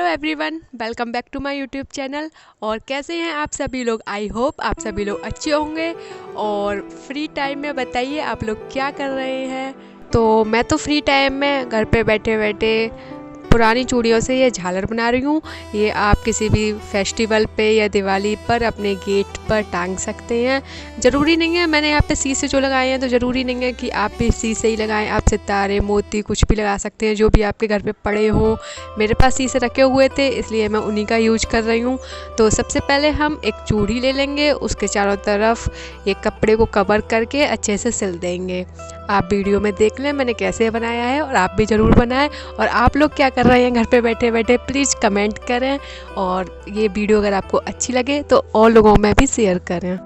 Everyone, welcome back to my YouTube channel. और कैसे हैं आप सभी लोग? आई होप आप सभी लोग अच्छे होंगे। और फ्री टाइम में बताइए आप लोग क्या कर रहे हैं। तो मैं तो फ्री टाइम में घर पे बैठे बैठे पुरानी चूड़ियों से ये झालर बना रही हूँ। ये आप किसी भी फेस्टिवल पे या दिवाली पर अपने गेट पर टांग सकते हैं। ज़रूरी नहीं है, मैंने यहाँ पे शीशे जो लगाए हैं तो ज़रूरी नहीं है कि आप भी शीशे ही लगाएं। आप सितारे मोती कुछ भी लगा सकते हैं जो भी आपके घर पे पड़े हों। मेरे पास शीशे रखे हुए थे इसलिए मैं उन्हीं का यूज कर रही हूँ। तो सबसे पहले हम एक चूड़ी ले लेंगे, उसके चारों तरफ एक कपड़े को कवर करके अच्छे से सिल देंगे। आप वीडियो में देख लें मैंने कैसे बनाया है और आप भी ज़रूर बनाएं। और आप लोग क्या कर रहे हैं घर पे बैठे बैठे, प्लीज़ कमेंट करें। और ये वीडियो अगर आपको अच्छी लगे तो और लोगों में भी शेयर करें।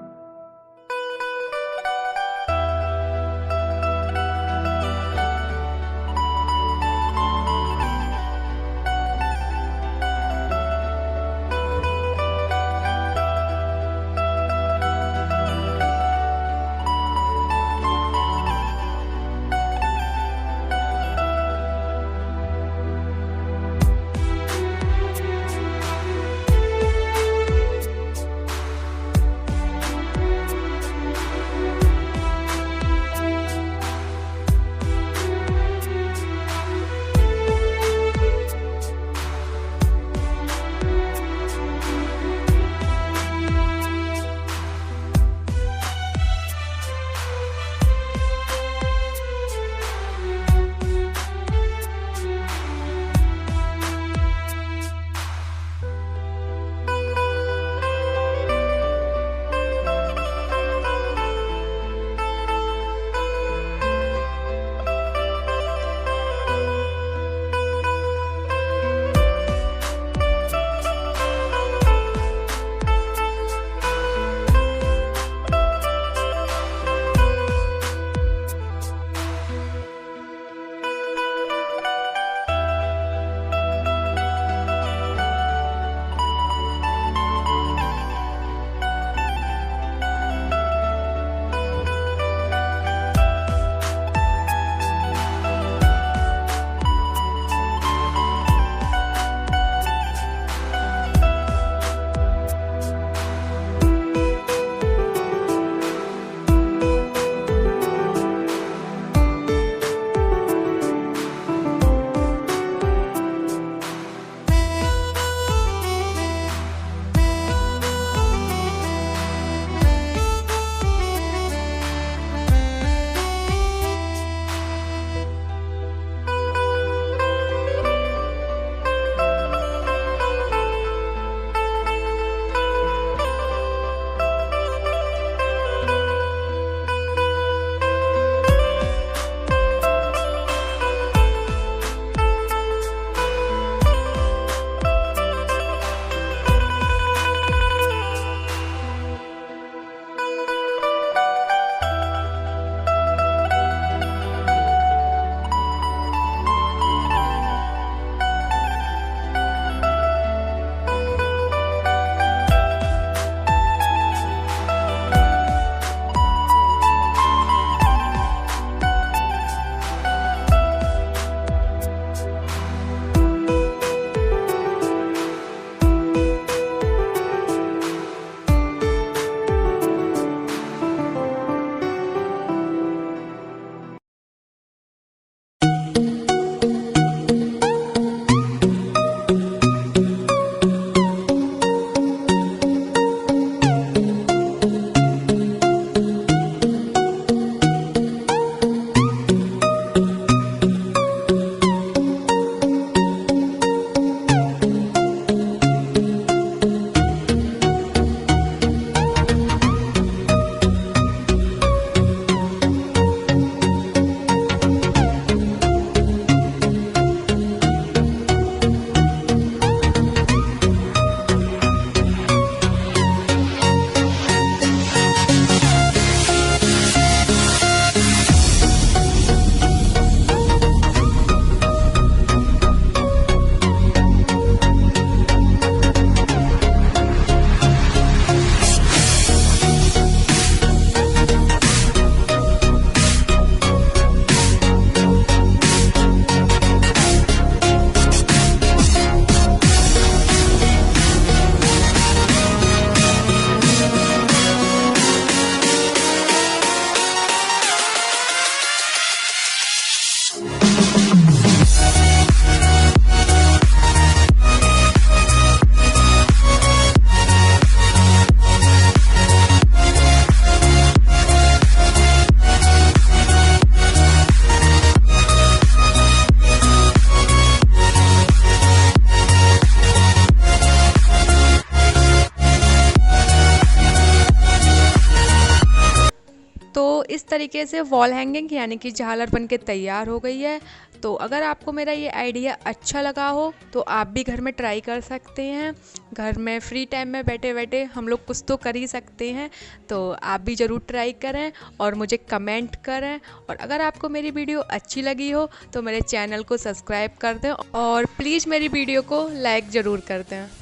तरीके से वॉल हैंगिंग यानी कि झालर बन के तैयार हो गई है। तो अगर आपको मेरा ये आइडिया अच्छा लगा हो तो आप भी घर में ट्राई कर सकते हैं। घर में फ्री टाइम में बैठे बैठे हम लोग कुछ तो कर ही सकते हैं, तो आप भी ज़रूर ट्राई करें और मुझे कमेंट करें। और अगर आपको मेरी वीडियो अच्छी लगी हो तो मेरे चैनल को सब्सक्राइब कर दें और प्लीज़ मेरी वीडियो को लाइक ज़रूर कर दें।